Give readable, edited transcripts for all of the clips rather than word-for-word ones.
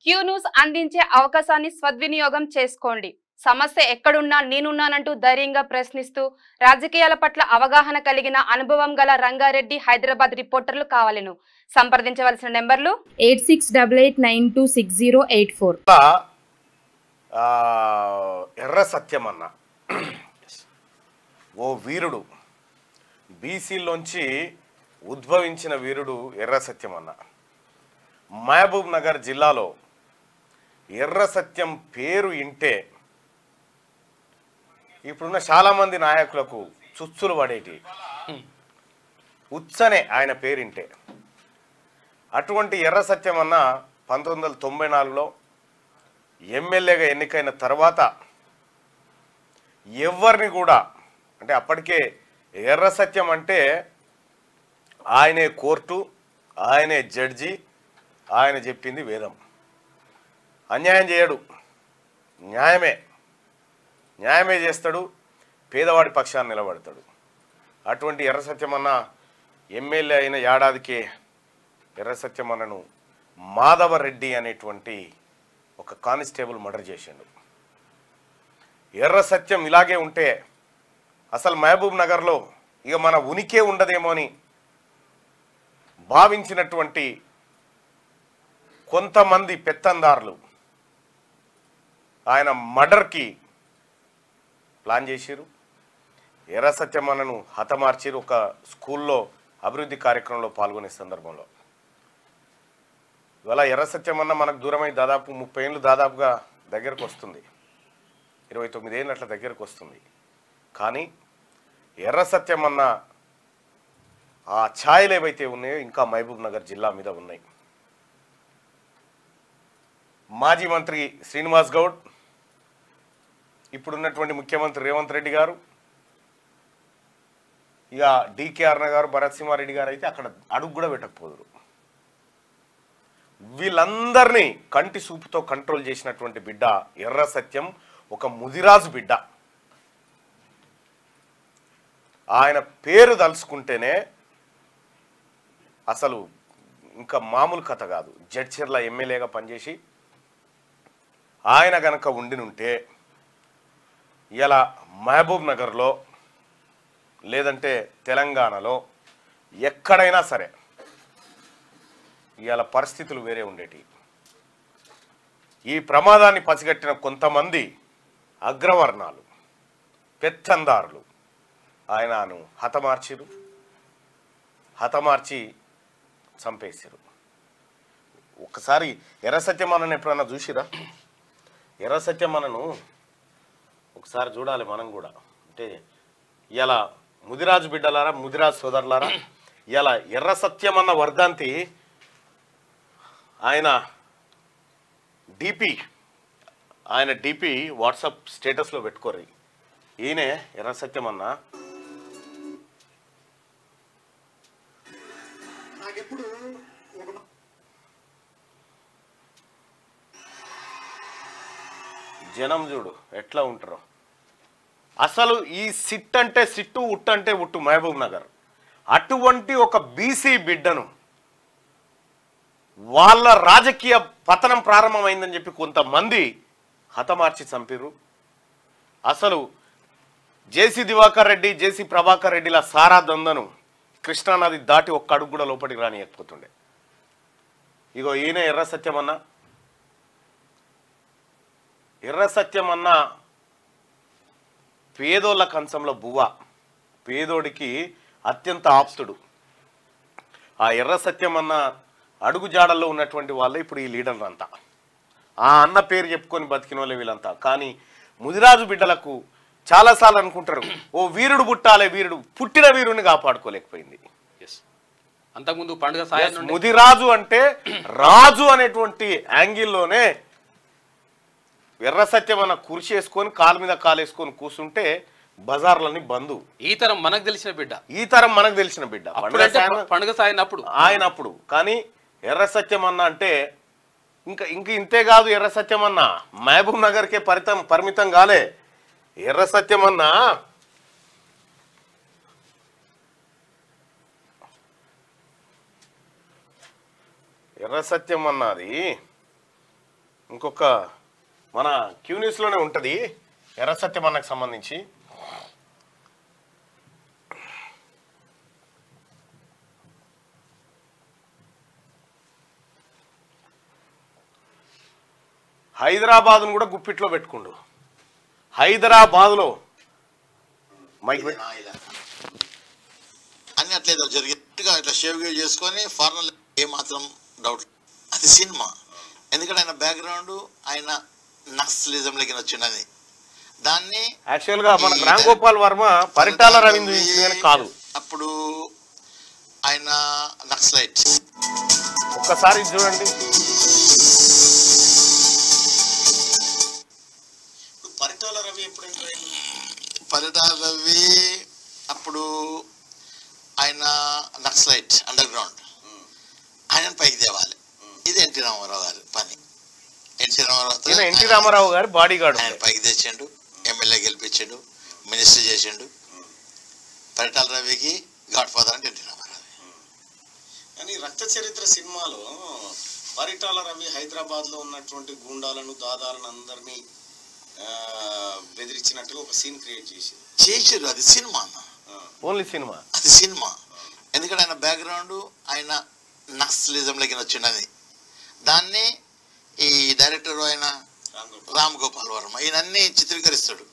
Q news అందించే అవకాశాన్ని సద్వినియోగం చేసుకోండి. సమస్య ఎక్కడున్నా నేనున్నానంటూ ధైర్యంగా ప్రశ్నిస్తూ రాజకీయాల పట్ల అవగాహన కలిగిన అనుభవం గల రంగారెడ్డి హైదరాబాద్ రిపోర్టర్లు కావాలను సంప్రదించవలసిన నెంబర్లు 8688926084. ఎర్ర సత్యమన్న ఓ వీరుడు, బీసీలోంచి ఉద్భవించిన వీరుడు ఎర్ర సత్యమన్న. మహబూబ్ నగర్ జిల్లాలో ఎర్ర సత్యం పేరు ఇంటే ఇప్పుడున్న చాలామంది నాయకులకు చుచ్చులు పడేటి. ఉచ్చనే ఆయన పేరింటే. అటువంటి ఎర్ర సత్యమన్న 1994లో ఎమ్మెల్యేగా ఎన్నికైన తర్వాత ఎవరిని కూడా, అంటే అప్పటికే ఎర్ర సత్యం అంటే ఆయనే కోర్టు, ఆయనే జడ్జి, ఆయన చెప్పింది వేదం. అన్యాయం చేయడు, న్యాయమే చేస్తాడు, పేదవాడి పక్షాన్ని నిలబడతాడు. అటువంటి ఎర్ర సత్యమన్న ఎమ్మెల్యే అయిన ఏడాదికే ఎర్ర సత్యమన్నను మాధవరెడ్డి అనేటువంటి ఒక కానిస్టేబుల్ మర్డర్ చేసిండు. ఎర్ర సత్యం ఇలాగే ఉంటే అసలు మహబూబ్ నగర్లో ఇక మన ఉనికే ఉండదేమో అని భావించినటువంటి కొంతమంది పెత్తందారులు ఆయన మర్డర్కి ప్లాన్ చేసిరు. ఎర్ర సత్యమన్నను హతమార్చిరు. ఒక స్కూల్లో అభివృద్ధి కార్యక్రమంలో పాల్గొనే సందర్భంలో. ఇవాళ ఎర్ర సత్యమన్న మనకు దూరమై దాదాపు 30 ఏళ్ళు దాదాపుగా దగ్గరకు వస్తుంది, 29 ఏళ్ళు అట్లా దగ్గరకు వస్తుంది. కానీ ఎర్ర సత్యమన్న ఆ ఛాయలు ఏవైతే ఉన్నాయో ఇంకా మహబూబ్ నగర్ జిల్లా మీద ఉన్నాయి. మాజీ మంత్రి శ్రీనివాస్ గౌడ్, ఇప్పుడున్నటువంటి ముఖ్యమంత్రి రేవంత్ రెడ్డి గారు, ఇక డికే అరుణ గారు, భరత్ సింహారెడ్డి గారు అయితే అక్కడ అడుగు కూడా పెట్టకపోదురు. వీళ్ళందరినీ కంటి చూపుతో కంట్రోల్ చేసినటువంటి బిడ్డ ఎర్ర సత్యం, ఒక ముదిరాజు బిడ్డ. ఆయన పేరు తలుచుకుంటేనే అసలు ఇంకా మామూలు కథ కాదు. జడ్చర్ల ఎమ్మెల్యేగా పనిచేసి ఆయన గనక ఉండినుంటే ఇలా మహబూబ్ నగర్లో లేదంటే తెలంగాణలో ఎక్కడైనా సరే ఇవాళ పరిస్థితులు వేరే ఉండేటి. ఈ ప్రమాదాన్ని పసిగట్టిన కొంతమంది అగ్రవర్ణాలు, పెత్తందారులు ఆయనను హతమార్చి చంపేశారు. ఒక్కసారి ఎర్ర సత్యమన్నను ఎప్పుడన్నా చూసిరా? ఎర్ర సత్యమన్నను ఒకసారి చూడాలి మనం కూడా. అంటే ఇలా ముదిరాజు బిడ్డలారా, ముదిరాజు సోదరులారా, ఇలా ఎర్ర సత్యమన్న వర్ధంతి ఆయన డిపి వాట్సాప్ స్టేటస్లో పెట్టుకోర్రి. ఈయనే ఎర్ర సత్యమన్న. జనం చూడు ఎట్లా ఉంటారో. అసలు ఈ సిట్ అంటే సిట్టు, ఉట్టు అంటే ఉట్టు మహబూబ్ నగర్. అటువంటి ఒక బీసీ బిడ్డను వాళ్ళ రాజకీయ పతనం ప్రారంభమైందని చెప్పి కొంతమంది హతమార్చి చంపిరు. అసలు జేసీ దివాకర్ రెడ్డి, జేసీ ప్రభాకర్ రెడ్డిల సారా దందను కృష్ణానది దాటి ఒక్క అడుగు కూడా లోపలికి రానియకపోతుండే. ఇగో ఈయన ఎర్ర సత్యమన్న. ఎర్ర సత్యమన్న పేదోళ్ళ కంచంలో బువ్వ, పేదోడికి అత్యంత ఆప్తుడు. ఆ ఎర్ర సత్యమన్న అడుగు జాడల్లో ఉన్నటువంటి వాళ్ళే ఇప్పుడు ఈ లీడర్లు అంతా. ఆ అన్న పేరు చెప్పుకొని బతికిన వాళ్ళే వీళ్ళంతా. కానీ ముదిరాజు బిడ్డలకు చాలాసార్లు అనుకుంటారు, ఓ వీరుడు పుట్టాలే, వీరుడు పుట్టిన వీరుని కాపాడుకోలేకపోయింది. అంతకుముందు పండుగ ముదిరాజు అంటే రాజు అనేటువంటి యాంగిల్లోనే ఎర్ర సత్యమన్న కుర్చీ వేసుకొని కాలు మీద కాలు వేసుకొని కూర్చుంటే బజార్లన్నీ బంధు. ఈ తరం మనకు తెలిసిన బిడ్డ, పండుగ సాయినప్పుడు ఆయనప్పుడు. కానీ ఎర్ర సత్యమన్న అంటే ఇంకా ఇంతే కాదు. ఎర్ర సత్యమన్న మహబూబ్ నగర్కే పరిమితం కాలే. ఎర్ర సత్యమన్న ఎర్ర సత్యం అన్నది ఇంకొక మన క్యూ న్యూస్లోనే ఉంటుంది ఎర్ర సత్యం అన్నకు సంబంధించి. హైదరాబాద్ను కూడా గుప్పిట్లో పెట్టుకుండు. హైదరాబాద్లో మైక్ అన్ని అట్లేదో జరిగినట్టుగా ఇట్లా షేవ్ చేసుకొని ఫారెన్ ఏమాత్రం డౌట్. అది సినిమా, ఎందుకంటే ఆయన బ్యాక్గ్రౌండ్ ఆయన నక్సలిజంలోకి వచ్చిండని. దాన్ని యాక్చువల్గా మన రామ్ గోపాల్ వర్మ పరిటాల రవీంద్ర కాదు, అప్పుడు ఆయన నక్సలైట్. ఒక్కసారి చూడండి. పరిటాల రవి ఎప్పుడైతే పరిటాల రవి అప్పుడు ఆయన నక్సలైట్ అండర్ గ్రౌండ్, ఆయనను పైకి తేవాలి. ఇది ఎన్టీ రామారావు గారి పని. ఎన్టీ రామారావు గారు బాడీ గార్డ్. ఆయన పైకి తెచ్చిండు, ఎమ్మెల్యే గెలిపించిండు, మినిస్టర్ చేసిండు. పరిటాల రవికి గాడ్ ఫాదర్ అంటే ఎన్టీ రామారావు. కానీ రక్త చరిత్ర సినిమాలో పరిటాల రవి హైదరాబాద్లో ఉన్నటువంటి గూండాలను దాదాలను అందరినీ బెదిరించినట్టుగా ఒక సీన్ క్రియేట్ చేసారు. అది సినిమా అన్న, ఓన్లీ సినిమా. అది సినిమా, ఎందుకంటే ఆయన బ్యాక్గ్రౌండ్ ఆయన నక్సలిజంలోకి వచ్చిండని. దాన్ని ఈ డైరెక్టర్ ఆయన రామ్ గోపాల్ వర్మ ఈయనన్నీ చిత్రీకరిస్తాడు.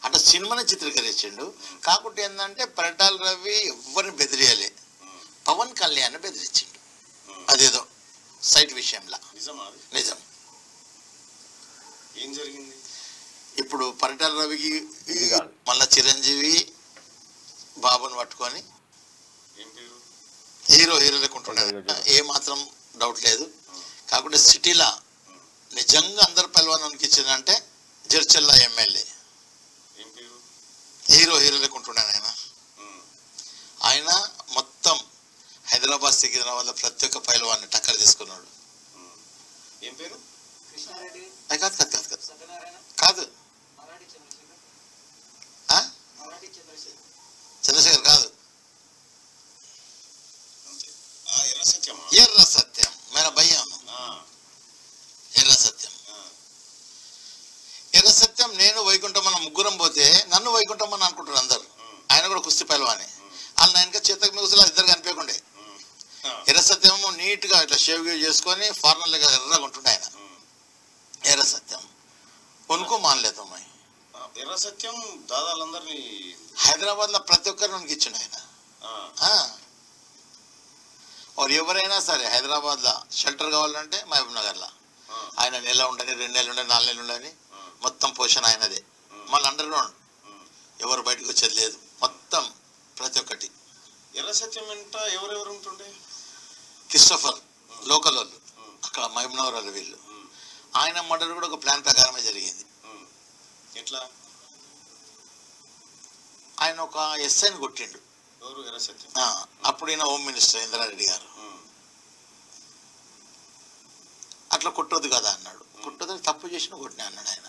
అంటే సినిమాని చిత్రీకరించిండు. కాకుంటే ఏంటంటే పరిటాల రవి ఎవరిని బెదిరియలే, పవన్ కళ్యాణ్ బెదిరించిండు. అదేదో సైట్ విషయంలో నిజం. ఏం జరిగింది? ఇప్పుడు పరిటాల రవికి మళ్ళా చిరంజీవి బాబుని పట్టుకొని హీరో లేకుంటున్నాడు, ఏ మాత్రం డౌట్ లేదు. కాకుంటే సిటీలో నిజంగా అందరు పల్వానానికి ఇచ్చిందంటే జడ్చర్ల ఎమ్మెల్యే హీరో లేకుంటున్నాడు. ఆయన మొత్తం హైదరాబాద్ సికింద్రాబాద్ ప్రతి ఒక్క పైలవాన్ని టక్కర్ తీసుకున్నాడు. ఏం పేరు? కాదు చంద్రశేఖర్ కాదు, ఎర్ర సత్యం. మేరా భయ్యా ఎర్ర సత్యం. ఎర్ర సత్యం నేను వైకుంఠం మన ముగ్గురం పోతే నన్ను వైకుంఠం అని అనుకుంటారు అందరు. ఆయన కూడా కుస్తీ పైలవాని. వాళ్ళు ఆయనక చేతకు మిగుసులు ఇద్దరు కనిపించకుండే. ఎర్ర సత్యం నీట్ గా ఇట్లా షేవ్ చేసుకొని ఫారెన్ లెక్క ఎర్రగా ఉంటుండే ఆయన. ఎర్ర సత్యం ఉనుకో మానలేదు అమ్మాయి. ఎర్ర సత్యం దాదాలందరినీ హైదరాబాద్ లో ప్రతి ఒక్కరిని ఉనికి ఇచ్చిండు ఆయన. ఎవరైనా సరే హైదరాబాద్ లో షెల్టర్ కావాలంటే మహబూబ్ నగర్ లో ఆయన నెల ఉండని, 2 నెలలు ఉండని, 4 నెలలు ఉండని మొత్తం పోషణ ఆయనదే. మళ్ళీ అండర్ గ్రౌండ్ ఎవరు బయటకు వచ్చేది లేదు, మొత్తం ప్రతి ఒక్కటి. ఎర్ర సత్యం వెంట ఎవరెవరు ఉంటుండే? క్రిస్టోఫర్ లోకల్ వాళ్ళు అక్కడ మహబూబ్ నగర్ వాళ్ళు వీళ్ళు. ఆయన మర్డర్ కూడా ఒక ప్లాన్ ప్రకారమే జరిగింది. ఎట్లా? ఆయన ఒక ఎస్ఐని కొట్టిండు. ఎవరు? ఎర్ర సత్యం. అప్పుడు ఈయన హోమ్ మినిస్టర్ ఇంద్రారెడ్డి గారు. అట్లా కొట్టొద్దు కదా అన్నాడు. కొట్టొద్దని తప్పు చేసిన కొట్టినా అన్నాడు ఆయన.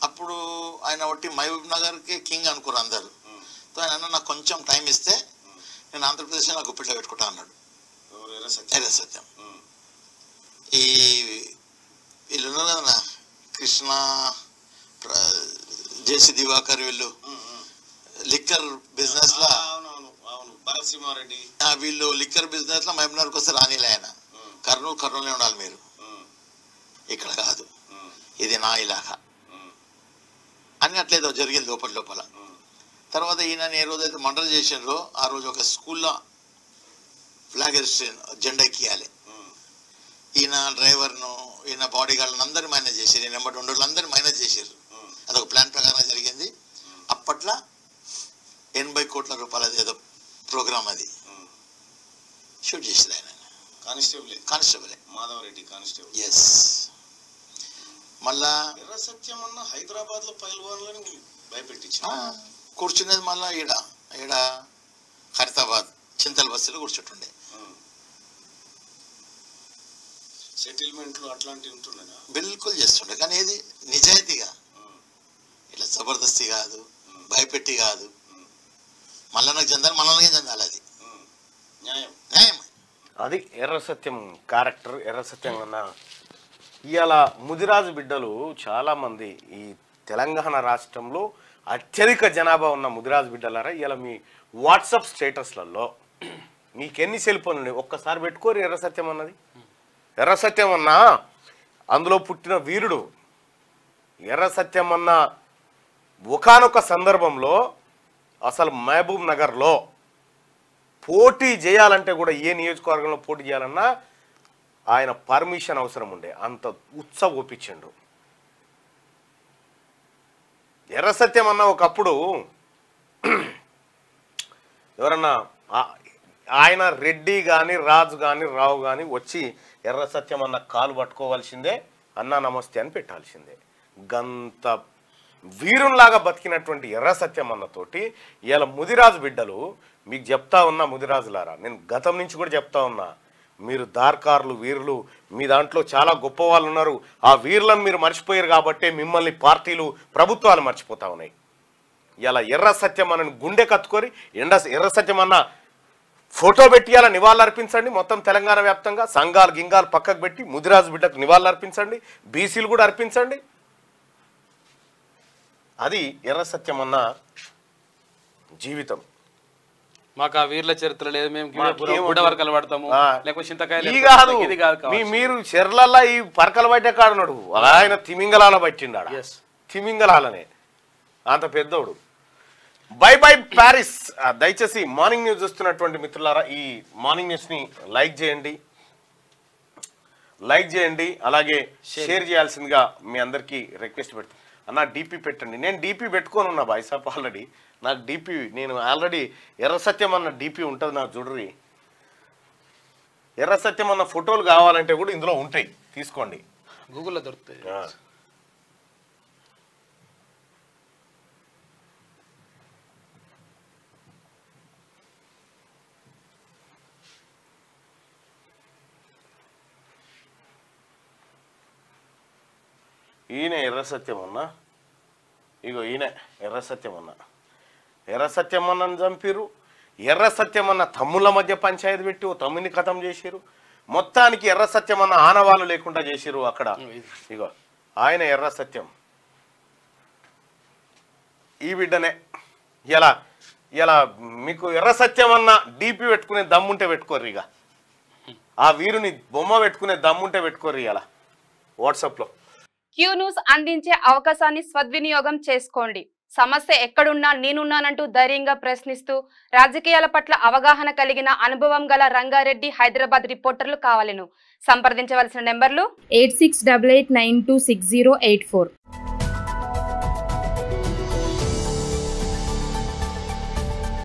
అప్పుడు ఆయన ఒకటి మహబూబ్ నగర్కి కింగ్ అనుకోరు అందరు. ఆయన నాకు కొంచెం టైం ఇస్తే నేను ఆంధ్రప్రదేశ్ నాకు గుప్పిట్లో పెట్టుకుంటా అన్నాడు. ఎర్ర సత్యం. ఈ వీళ్ళు ఉన్నారు కదా కృష్ణ, జేసీ దివాకర్, వీళ్ళు లిక్కర్ బిజినెస్ లో వీళ్ళు లిక్కర్ బిజినెస్ లో మహబూబ్ నగర్కి వస్తే రానిలే ఆయన. కర్నూలునే ఉండాలి మీరు, ఇక్కడ కాదు, ఇది నా ఇలాకా అని అట్లేదో జరిగింది లోపల. తర్వాత ఈయన ఏ రోజైతే మర్డర్ చేసినారో ఆ రోజు ఒక స్కూల్లో ఫ్లాగ్ జెండా ఎక్కియాలి. ఈయన డ్రైవర్ను, ఈయన బాడీ గార్డ్లను అందరినీ మైనస్ చేశారు. ఈయన నెంబర్ 2 అందరినీ మైనస్ చేశారు. అదొక ప్లాన్ ప్రకారం జరిగింది. అప్పట్లో 80 కోట్ల రూపాయలది ఏదో ప్రోగ్రామ్ అది షూట్ చేశారు ఆయన. Constable Madhavareddy constable. ఎస్. మళ్ళా ఎర్ర సత్యం అన్న హైదరాబాద్ లో పైల్వాన్లని భయపెట్టించు కూర్చునేది మళ్ళా ఈడ ఖైరతాబాద్ చింతల బస్సులో కూర్చుంటుండే. సెటిల్మెంట్లు అట్లాంటివి ఉంటుండే బిల్కుల్ చేస్తుండే. కానీ ఏది నిజాయితీగా, ఇట్లా జబర్దస్తి కాదు, భయపెట్టి కాదు. మళ్ళీ చెందాలి అది న్యాయం. అది ఎర్ర సత్యం క్యారెక్టర్. ఎర్ర సత్యం అన్న ఇవాళ ముదిరాజు బిడ్డలు చాలామంది ఈ తెలంగాణ రాష్ట్రంలో అత్యధిక జనాభా ఉన్న ముదిరాజు బిడ్డలారా ఇవాళ మీ వాట్సాప్ స్టేటస్లలో మీకెన్ని సెల్ ఫోన్లు ఉన్నాయి ఒక్కసారి పెట్టుకోరు ఎర్ర సత్యం అన్నది. ఎర్ర సత్యం అన్న అందులో పుట్టిన వీరుడు. ఎర్ర సత్యం అన్న ఒకానొక సందర్భంలో అసలు మహబూబ్ నగర్లో పోటీ చేయాలంటే కూడా ఏ నియోజకవర్గంలో పోటీ చేయాలన్నా ఆయన పర్మిషన్ అవసరం ఉండే, అంత ఉత్సవం ఒప్పించిండు. ఎర్ర సత్యం అన్న ఒకప్పుడు ఎవరన్నా ఆయన రెడ్డి కానీ రాజు కానీ రావు కానీ వచ్చి ఎర్ర సత్యం అన్న కాలు పట్టుకోవాల్సిందే, అన్నా నమస్తే అని పెట్టాల్సిందే. గంత వీరుల్లాగా బతికినటువంటి ఎర్ర సత్యం అన్నతోటి ఇవాళ ముదిరాజు బిడ్డలు మీకు చెప్తా ఉన్నా, ముదిరాజులారా నేను గతం నుంచి కూడా చెప్తా ఉన్నా, మీరు దార్కారులు వీరులు, మీ దాంట్లో చాలా గొప్ప వాళ్ళు ఉన్నారు. ఆ వీరులను మీరు మర్చిపోయారు కాబట్టే మిమ్మల్ని పార్టీలు ప్రభుత్వాలు మర్చిపోతా ఉన్నాయి. ఇలా ఎర్ర సత్యం అన్నని గుండె కత్తుకొని ఎర్ర సత్యం అన్న ఫోటో పెట్టి ఇలా నివాళులు అర్పించండి. మొత్తం తెలంగాణ వ్యాప్తంగా సంఘాలు గింగాలు పక్కకు పెట్టి ముదిరాజు బిడ్డకు నివాళులు అర్పించండి, బీసీలు కూడా అర్పించండి. అది ఎర్ర సత్యం అన్న జీవితం. మాకు ఆ వీర్ల చరిత్ర లేదు, మేము వర్కలు పడతాము లేకపోతే చింతకాయలు కాదు. మీరు చెర్లల్లా ఈ పరకలు బయట కాడున్నాడు, ఆయన తిమింగలాల పట్టిండా, తిమింగలాలనే అంత పెద్దోడు. By by Paris. దయచేసి మార్నింగ్ న్యూస్ చూస్తున్నటువంటి మిత్రులారా ఈ మార్నింగ్ న్యూస్ ని లైక్ చేయండి, అలాగే షేర్ చేయాల్సిందిగా మీ అందరికీ రిక్వెస్ట్ పెడతాను. అన్న డీపీ పెట్టండి. నేను డీపీ పెట్టుకొని ఉన్నా బాయ్సాప్ ఆల్రెడీ. నాకు డీపీ నేను ఆల్రెడీ ఎర్ర సత్యం అన్న డీపీ ఉంటుంది నాకు చూడరి. ఎర్ర సత్యం అన్న ఫోటోలు కావాలంటే కూడా ఇందులో ఉంటాయి, తీసుకోండి, గూగుల్లో దొరుకుతాయి. ఈయన ఎర్ర సత్యం అన్న, ఇగో ఈయన ఎర్ర సత్యం అన్న. ఎర్ర సత్యం అన్నని చంపిరు. ఎర్ర సత్యం అన్న తమ్ముళ్ళ మధ్య పంచాయతీ పెట్టి ఓ తమ్ముని ఖతం చేసిరు. మొత్తానికి ఎర్ర సత్యం అన్న ఆనవాళ్ళు లేకుండా చేసిరు అక్కడ. ఇగో ఆయన ఎర్ర సత్యం. ఈ బిడ్డనే ఇలా మీకు ఎర్ర సత్యం అన్న డీపీ పెట్టుకునే దమ్ముంటే పెట్టుకోర్రు. ఇక ఆ వీరుని బొమ్మ పెట్టుకునే దమ్ముంటే పెట్టుకోర్రు ఇలా వాట్సాప్లో. క్యూ న్యూస్ అందించే అవకాశాన్ని సద్వినియోగం చేసుకోండి. సమస్య ఎక్కడున్నా నేనున్నానంటూ ధైర్యంగా ప్రశ్నిస్తూ రాజకీయాల పట్ల అవగాహన కలిగిన అనుభవం గల రంగారెడ్డి హైదరాబాద్ రిపోర్టర్లు కావాలను సంప్రదించవలసిన నెంబర్లు 8688926084.